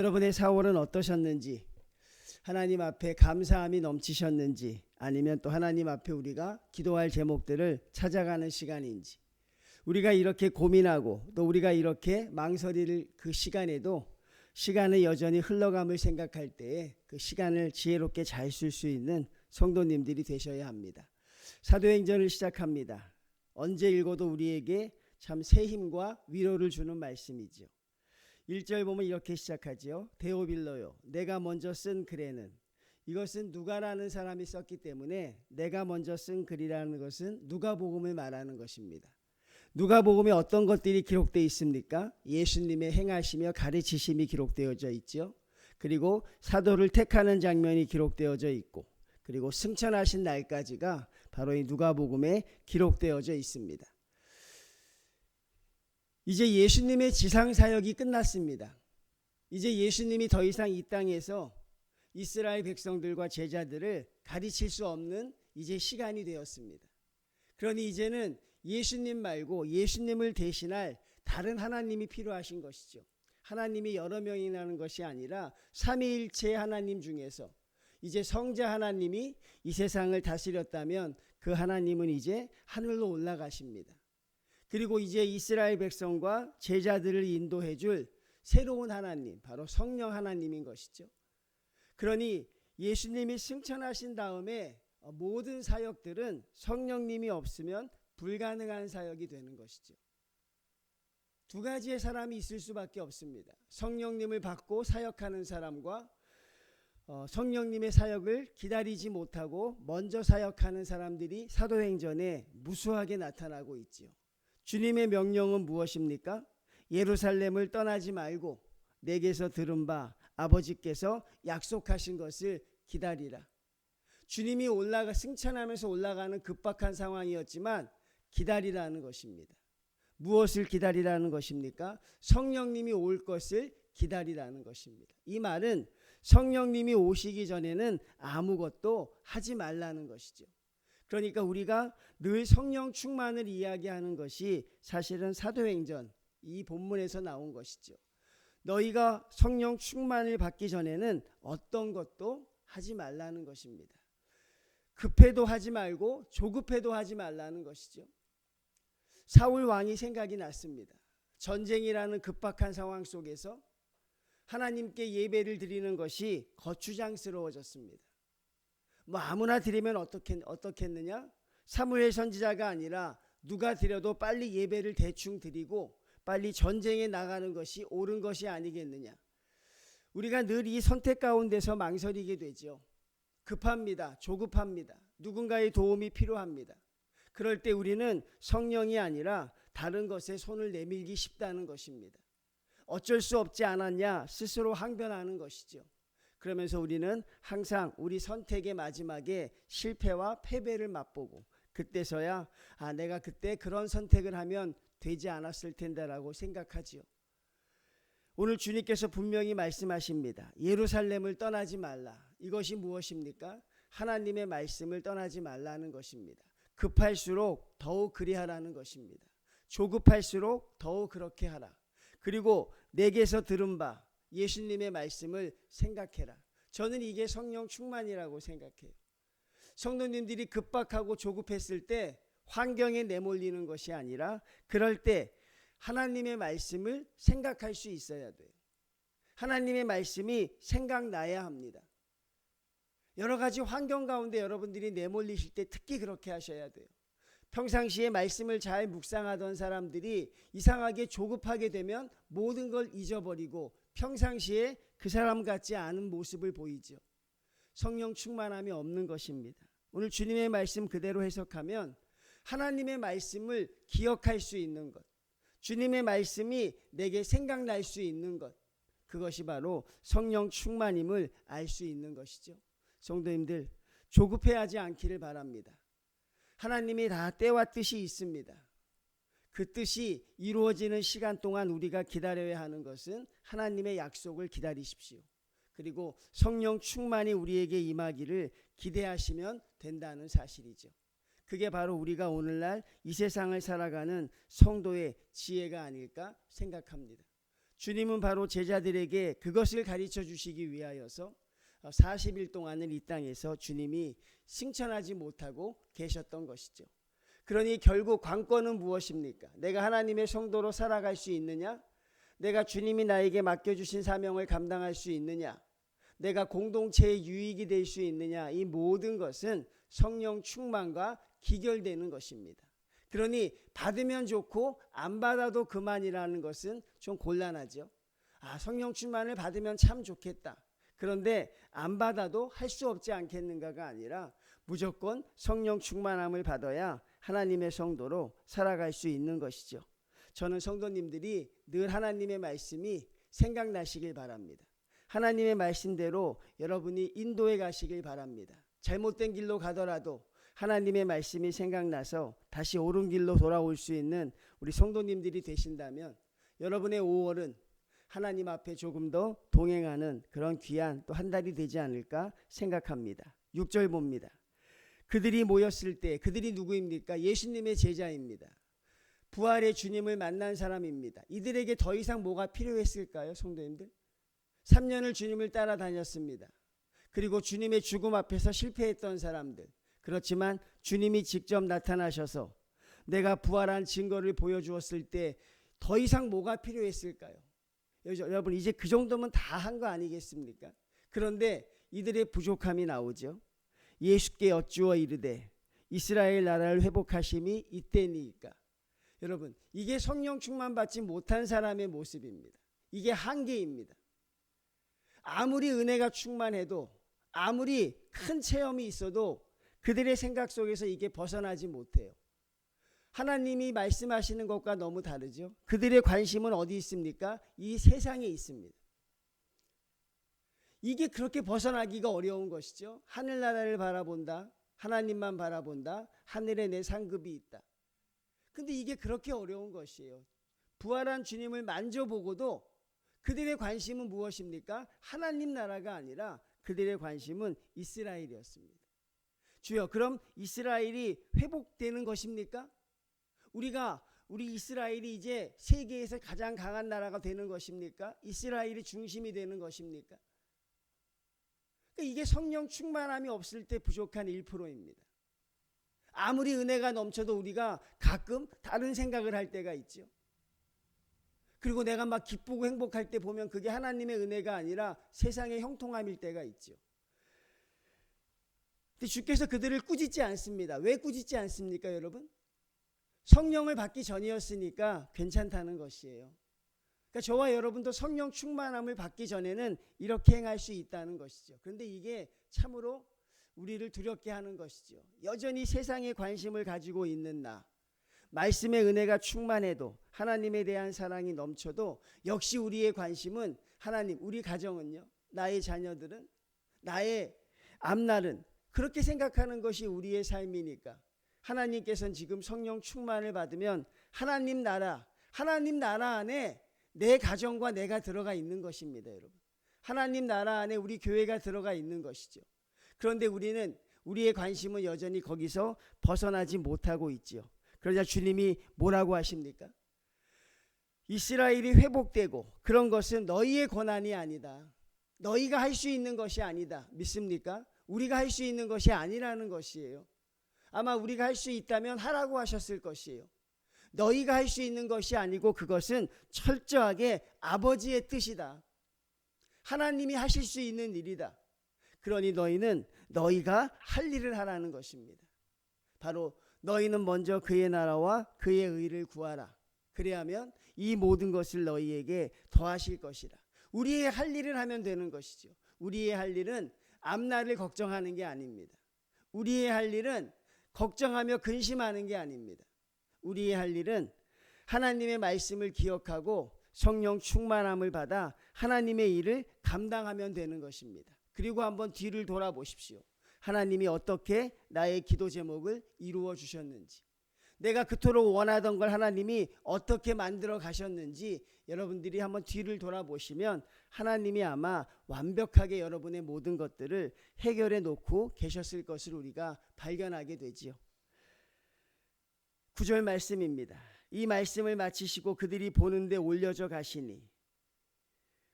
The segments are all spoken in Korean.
여러분의 4월은 어떠셨는지, 하나님 앞에 감사함이 넘치셨는지, 아니면 또 하나님 앞에 우리가 기도할 제목들을 찾아가는 시간인지, 우리가 이렇게 고민하고 또 우리가 이렇게 망설일 그 시간에도 시간은 여전히 흘러감을 생각할 때에 그 시간을 지혜롭게 잘 쓸 수 있는 성도님들이 되셔야 합니다. 사도행전을 시작합니다. 언제 읽어도 우리에게 참 새 힘과 위로를 주는 말씀이죠. 1절 보면 이렇게 시작하죠. 데오빌로요, 내가 먼저 쓴 글에는, 이것은 누가라는 사람이 썼기 때문에 내가 먼저 쓴 글이라는 것은 누가복음을 말하는 것입니다. 누가복음에 어떤 것들이 기록되어 있습니까? 예수님의 행하시며 가르치심이 기록되어져 있죠. 그리고 사도를 택하는 장면이 기록되어져 있고, 그리고 승천하신 날까지가 바로 이 누가복음에 기록되어져 있습니다. 이제 예수님의 지상사역이 끝났습니다. 이제 예수님이 더 이상 이 땅에서 이스라엘 백성들과 제자들을 가르칠 수 없는 이제 시간이 되었습니다. 그러니 이제는 예수님 말고 예수님을 대신할 다른 하나님이 필요하신 것이죠. 하나님이 여러 명이라는 것이 아니라 삼위일체 하나님 중에서 이제 성자 하나님이 이 세상을 다스렸다면 그 하나님은 이제 하늘로 올라가십니다. 그리고 이제 이스라엘 백성과 제자들을 인도해 줄 새로운 하나님, 바로 성령 하나님인 것이죠. 그러니 예수님이 승천하신 다음에 모든 사역들은 성령님이 없으면 불가능한 사역이 되는 것이죠. 두 가지의 사람이 있을 수밖에 없습니다. 성령님을 받고 사역하는 사람과 성령님의 사역을 기다리지 못하고 먼저 사역하는 사람들이 사도행전에 무수하게 나타나고 있지요. 주님의 명령은 무엇입니까? 예루살렘을 떠나지 말고 내게서 들은 바 아버지께서 약속하신 것을 기다리라. 주님이 승천하면서 올라가는 급박한 상황이었지만 기다리라는 것입니다. 무엇을 기다리라는 것입니까? 성령님이 올 것을 기다리라는 것입니다. 이 말은 성령님이 오시기 전에는 아무것도 하지 말라는 것이죠. 그러니까 우리가 늘 성령 충만을 이야기하는 것이 사실은 사도행전 이 본문에서 나온 것이죠. 너희가 성령 충만을 받기 전에는 어떤 것도 하지 말라는 것입니다. 급해도 하지 말고 조급해도 하지 말라는 것이죠. 사울 왕이 생각이 났습니다. 전쟁이라는 급박한 상황 속에서 하나님께 예배를 드리는 것이 거추장스러워졌습니다. 아무나 드리면 어떻겠느냐? 사무엘 선지자가 아니라 누가 드려도 빨리 예배를 대충 드리고 빨리 전쟁에 나가는 것이 옳은 것이 아니겠느냐? 우리가 늘 이 선택 가운데서 망설이게 되죠. 급합니다. 조급합니다. 누군가의 도움이 필요합니다. 그럴 때 우리는 성령이 아니라 다른 것에 손을 내밀기 쉽다는 것입니다. 어쩔 수 없지 않았냐? 스스로 항변하는 것이죠. 그러면서 우리는 항상 우리 선택의 마지막에 실패와 패배를 맛보고 그때서야 내가 그때 그런 선택을 하면 되지 않았을 텐데라고 생각하지요. 오늘 주님께서 분명히 말씀하십니다. 예루살렘을 떠나지 말라. 이것이 무엇입니까? 하나님의 말씀을 떠나지 말라는 것입니다. 급할수록 더욱 그리하라는 것입니다. 조급할수록 더욱 그렇게 하라. 그리고 내게서 들은 바 예수님의 말씀을 생각해라. 저는 이게 성령 충만이라고 생각해요. 성도님들이 급박하고 조급했을 때 환경에 내몰리는 것이 아니라 그럴 때 하나님의 말씀을 생각할 수 있어야 돼요. 하나님의 말씀이 생각나야 합니다. 여러 가지 환경 가운데 여러분들이 내몰리실 때 특히 그렇게 하셔야 돼요. 평상시에 말씀을 잘 묵상하던 사람들이 이상하게 조급하게 되면 모든 걸 잊어버리고 평상시에 그 사람 같지 않은 모습을 보이죠. 성령 충만함이 없는 것입니다. 오늘 주님의 말씀 그대로 해석하면 하나님의 말씀을 기억할 수 있는 것, 주님의 말씀이 내게 생각날 수 있는 것, 그것이 바로 성령 충만임을 알 수 있는 것이죠. 성도님들, 조급해하지 않기를 바랍니다. 하나님이 다 때와 뜻이 있습니다. 그 뜻이 이루어지는 시간 동안 우리가 기다려야 하는 것은 하나님의 약속을 기다리십시오. 그리고 성령 충만이 우리에게 임하기를 기대하시면 된다는 사실이죠. 그게 바로 우리가 오늘날 이 세상을 살아가는 성도의 지혜가 아닐까 생각합니다. 주님은 바로 제자들에게 그것을 가르쳐 주시기 위하여서 40일 동안을 이 땅에서 주님이 승천하지 못하고 계셨던 것이죠. 그러니 결국 관건은 무엇입니까? 내가 하나님의 성도로 살아갈 수 있느냐? 내가 주님이 나에게 맡겨주신 사명을 감당할 수 있느냐? 내가 공동체의 유익이 될 수 있느냐? 이 모든 것은 성령 충만과 기결되는 것입니다. 그러니 받으면 좋고 안 받아도 그만이라는 것은 좀 곤란하죠. 성령 충만을 받으면 참 좋겠다. 그런데 안 받아도 할 수 없지 않겠는가가 아니라 무조건 성령 충만함을 받아야 하나님의 성도로 살아갈 수 있는 것이죠. 저는 성도님들이 늘 하나님의 말씀이 생각나시길 바랍니다. 하나님의 말씀대로 여러분이 인도에 가시길 바랍니다. 잘못된 길로 가더라도 하나님의 말씀이 생각나서 다시 옳은 길로 돌아올 수 있는 우리 성도님들이 되신다면 여러분의 5월은 하나님 앞에 조금 더 동행하는 그런 귀한 또 한 달이 되지 않을까 생각합니다. 6절 봅니다. 그들이 모였을 때 그들이 누구입니까? 예수님의 제자입니다. 부활의 주님을 만난 사람입니다. 이들에게 더 이상 뭐가 필요했을까요, 성도님들? 3년을 주님을 따라다녔습니다. 그리고 주님의 죽음 앞에서 실패했던 사람들. 그렇지만 주님이 직접 나타나셔서 내가 부활한 증거를 보여주었을 때 더 이상 뭐가 필요했을까요? 여러분 이제 그 정도면 다 한 거 아니겠습니까? 그런데 이들의 부족함이 나오죠. 예수께 여쭈어 이르되 이스라엘 나라를 회복하심이 이때니까. 여러분 이게 성령 충만 받지 못한 사람의 모습입니다. 이게 한계입니다. 아무리 은혜가 충만해도 아무리 큰 체험이 있어도 그들의 생각 속에서 이게 벗어나지 못해요. 하나님이 말씀하시는 것과 너무 다르죠. 그들의 관심은 어디 있습니까? 이 세상에 있습니다. 이게 그렇게 벗어나기가 어려운 것이죠. 하늘나라를 바라본다. 하나님만 바라본다. 하늘에 내 상급이 있다. 근데 이게 그렇게 어려운 것이에요. 부활한 주님을 만져보고도 그들의 관심은 무엇입니까? 하나님 나라가 아니라 그들의 관심은 이스라엘이었습니다. 주여, 그럼 이스라엘이 회복되는 것입니까? 우리 이스라엘이 이제 세계에서 가장 강한 나라가 되는 것입니까? 이스라엘이 중심이 되는 것입니까? 그러니까 이게 성령 충만함이 없을 때 부족한 1%입니다. 아무리 은혜가 넘쳐도 우리가 가끔 다른 생각을 할 때가 있죠. 그리고 내가 막 기쁘고 행복할 때 보면 그게 하나님의 은혜가 아니라 세상의 형통함일 때가 있죠. 근데 주께서 그들을 꾸짖지 않습니다. 왜 꾸짖지 않습니까, 여러분? 성령을 받기 전이었으니까 괜찮다는 것이에요. 그러니까 저와 여러분도 성령 충만함을 받기 전에는 이렇게 행할 수 있다는 것이죠. 그런데 이게 참으로 우리를 두렵게 하는 것이죠. 여전히 세상에 관심을 가지고 있는 나, 말씀의 은혜가 충만해도 하나님에 대한 사랑이 넘쳐도 역시 우리의 관심은 하나님, 우리 가정은요, 나의 자녀들은, 나의 앞날은, 그렇게 생각하는 것이 우리의 삶이니까 하나님께서는 지금 성령 충만을 받으면 하나님 나라 안에 내 가정과 내가 들어가 있는 것입니다, 여러분. 하나님 나라 안에 우리 교회가 들어가 있는 것이죠. 그런데 우리의 관심은 여전히 거기서 벗어나지 못하고 있지요. 그러자 주님이 뭐라고 하십니까? 이스라엘이 회복되고 그런 것은 너희의 권한이 아니다. 너희가 할 수 있는 것이 아니다. 믿습니까? 우리가 할 수 있는 것이 아니라는 것이에요. 아마 우리가 할 수 있다면 하라고 하셨을 것이에요. 너희가 할 수 있는 것이 아니고 그것은 철저하게 아버지의 뜻이다. 하나님이 하실 수 있는 일이다. 그러니 너희가 할 일을 하라는 것입니다. 바로 너희는 먼저 그의 나라와 그의 의를 구하라. 그래야면 이 모든 것을 너희에게 더하실 것이라. 우리의 할 일을 하면 되는 것이죠. 우리의 할 일은 앞날을 걱정하는 게 아닙니다. 우리의 할 일은 걱정하며 근심하는 게 아닙니다. 우리의 할 일은 하나님의 말씀을 기억하고 성령 충만함을 받아 하나님의 일을 감당하면 되는 것입니다. 그리고 한번 뒤를 돌아보십시오. 하나님이 어떻게 나의 기도 제목을 이루어 주셨는지, 내가 그토록 원하던 걸 하나님이 어떻게 만들어 가셨는지 여러분들이 한번 뒤를 돌아보시면 하나님이 아마 완벽하게 여러분의 모든 것들을 해결해 놓고 계셨을 것을 우리가 발견하게 되지요. 9절 말씀입니다. 이 말씀을 마치시고 그들이 보는데 올려져 가시니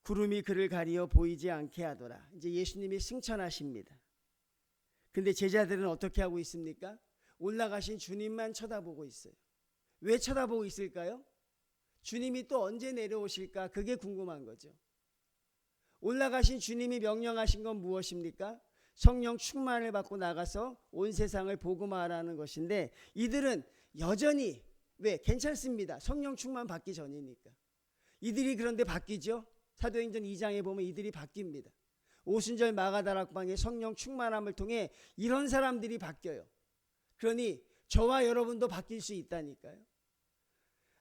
구름이 그를 가리어 보이지 않게 하더라. 이제 예수님이 승천하십니다. 근데 제자들은 어떻게 하고 있습니까? 올라가신 주님만 쳐다보고 있어요. 왜 쳐다보고 있을까요? 주님이 또 언제 내려오실까? 그게 궁금한 거죠. 올라가신 주님이 명령하신 건 무엇입니까? 성령 충만을 받고 나가서 온 세상을 복음화하라는 것인데, 이들은 여전히 왜? 괜찮습니다. 성령 충만 받기 전이니까. 이들이 그런데 바뀌죠. 사도행전 2장에 보면 이들이 바뀝니다. 오순절 마가다락방의 성령 충만함을 통해 이런 사람들이 바뀌어요. 그러니 저와 여러분도 바뀔 수 있다니까요.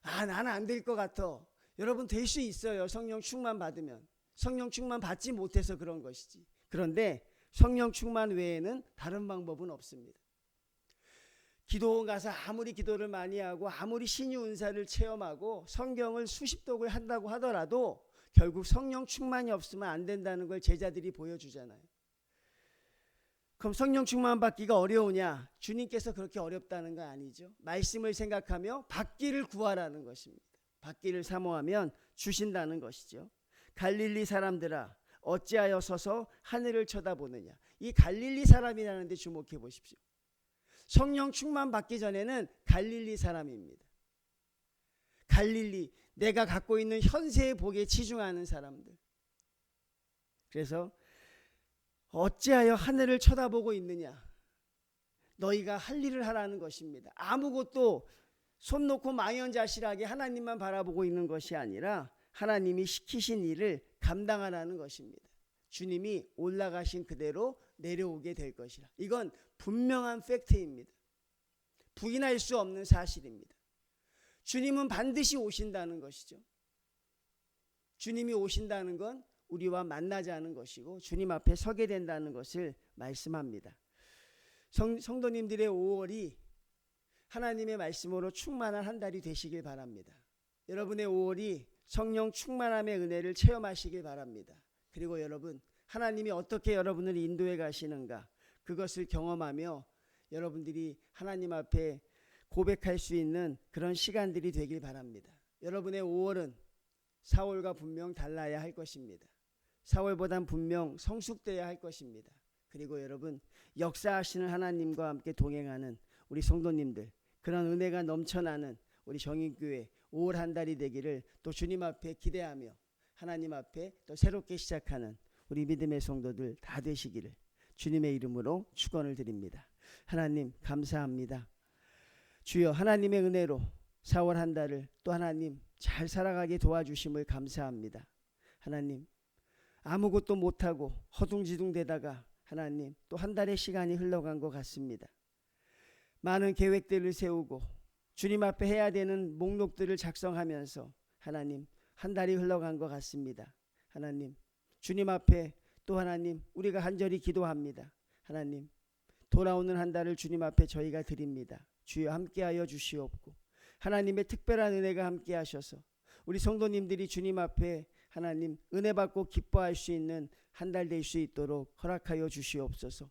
나는 안 될 것 같아. 여러분 될 수 있어요. 성령 충만 받으면. 성령 충만 받지 못해서 그런 것이지. 그런데 성령 충만 외에는 다른 방법은 없습니다. 기도원 가서 아무리 기도를 많이 하고 아무리 신유 은사를 체험하고 성경을 수십 독을 한다고 하더라도 결국 성령 충만이 없으면 안 된다는 걸 제자들이 보여주잖아요. 그럼 성령 충만 받기가 어려우냐? 주님께서 그렇게 어렵다는 건 아니죠. 말씀을 생각하며 받기를 구하라는 것입니다. 받기를 사모하면 주신다는 것이죠. 갈릴리 사람들아 어찌하여 서서 하늘을 쳐다보느냐. 이 갈릴리 사람이라는 데 주목해 보십시오. 성령 충만 받기 전에는 갈릴리 사람입니다. 갈릴리, 내가 갖고 있는 현세의 복에 치중하는 사람들. 그래서 어찌하여 하늘을 쳐다보고 있느냐. 너희가 할 일을 하라는 것입니다. 아무것도 손 놓고 망연자실하게 하나님만 바라보고 있는 것이 아니라 하나님이 시키신 일을 감당하라는 것입니다. 주님이 올라가신 그대로 내려오게 될 것이라. 이건 분명한 팩트입니다. 부인할 수 없는 사실입니다. 주님은 반드시 오신다는 것이죠. 주님이 오신다는 건 우리와 만나자는 것이고 주님 앞에 서게 된다는 것을 말씀합니다. 성도님들의 5월이 하나님의 말씀으로 충만한 한 달이 되시길 바랍니다. 여러분의 5월이 성령 충만함의 은혜를 체험하시길 바랍니다. 그리고 여러분, 하나님이 어떻게 여러분을 인도해 가시는가, 그것을 경험하며 여러분들이 하나님 앞에 고백할 수 있는 그런 시간들이 되길 바랍니다. 여러분의 5월은 4월과 분명 달라야 할 것입니다. 4월보단 분명 성숙되어야 할 것입니다. 그리고 여러분, 역사하시는 하나님과 함께 동행하는 우리 성도님들, 그런 은혜가 넘쳐나는 우리 정인교회 5월 한 달이 되기를 또 주님 앞에 기대하며 하나님 앞에 또 새롭게 시작하는 우리 믿음의 성도들 다 되시기를 주님의 이름으로 축원을 드립니다. 하나님 감사합니다. 주여, 하나님의 은혜로 4월 한 달을 또 하나님 잘 살아가게 도와주심을 감사합니다. 하나님, 아무것도 못하고 허둥지둥대다가 하나님 또 한 달의 시간이 흘러간 것 같습니다. 많은 계획들을 세우고 주님 앞에 해야 되는 목록들을 작성하면서 하나님 한 달이 흘러간 것 같습니다. 하나님, 주님 앞에 또 하나님 우리가 간절히 기도합니다. 하나님, 돌아오는 한 달을 주님 앞에 저희가 드립니다. 주여 함께하여 주시옵고 하나님의 특별한 은혜가 함께하셔서 우리 성도님들이 주님 앞에 하나님 은혜 받고 기뻐할 수 있는 한 달 될 수 있도록 허락하여 주시옵소서.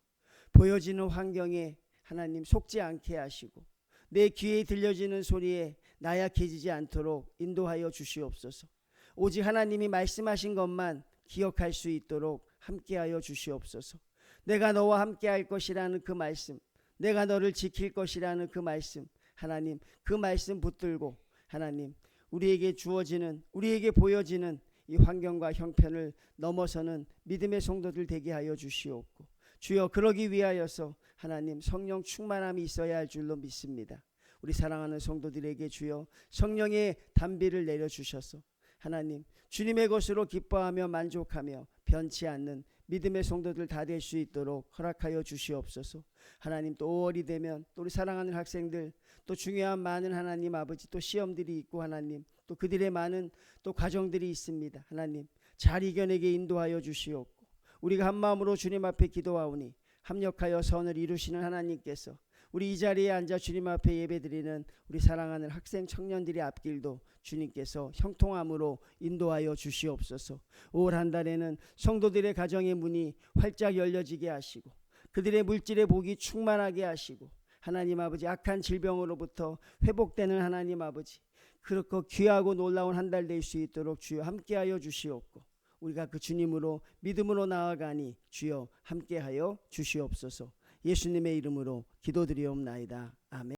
보여지는 환경에 하나님 속지 않게 하시고 내 귀에 들려지는 소리에 나약해지지 않도록 인도하여 주시옵소서. 오직 하나님이 말씀하신 것만 기억할 수 있도록 함께하여 주시옵소서. 내가 너와 함께할 것이라는 그 말씀, 내가 너를 지킬 것이라는 그 말씀, 하나님 그 말씀 붙들고 하나님 우리에게 주어지는, 우리에게 보여지는 이 환경과 형편을 넘어서는 믿음의 성도들 되게 하여 주시옵고 주여, 그러기 위하여서 하나님 성령 충만함이 있어야 할 줄로 믿습니다. 우리 사랑하는 성도들에게 주여 성령의 단비를 내려주셔서 하나님 주님의 것으로 기뻐하며 만족하며 변치 않는 믿음의 성도들 다 될 수 있도록 허락하여 주시옵소서. 하나님 또 5월이 되면 또 우리 사랑하는 학생들 또 중요한 많은 하나님 아버지 또 시험들이 있고 하나님 또 그들의 많은 또 과정들이 있습니다. 하나님 잘 이겨내게 인도하여 주시옵고 우리가 한 마음으로 주님 앞에 기도하오니 합력하여 선을 이루시는 하나님께서 우리 이 자리에 앉아 주님 앞에 예배드리는 우리 사랑하는 학생 청년들의 앞길도 주님께서 형통함으로 인도하여 주시옵소서. 5월 한 달에는 성도들의 가정의 문이 활짝 열려지게 하시고 그들의 물질의 복이 충만하게 하시고 하나님 아버지 악한 질병으로부터 회복되는 하나님 아버지 그렇고 귀하고 놀라운 한 달 될 수 있도록 주여 함께하여 주시옵고 우리가 그 주님으로 믿음으로 나아가니 주여 함께하여 주시옵소서. 예수님의 이름으로 기도드리옵나이다. 아멘.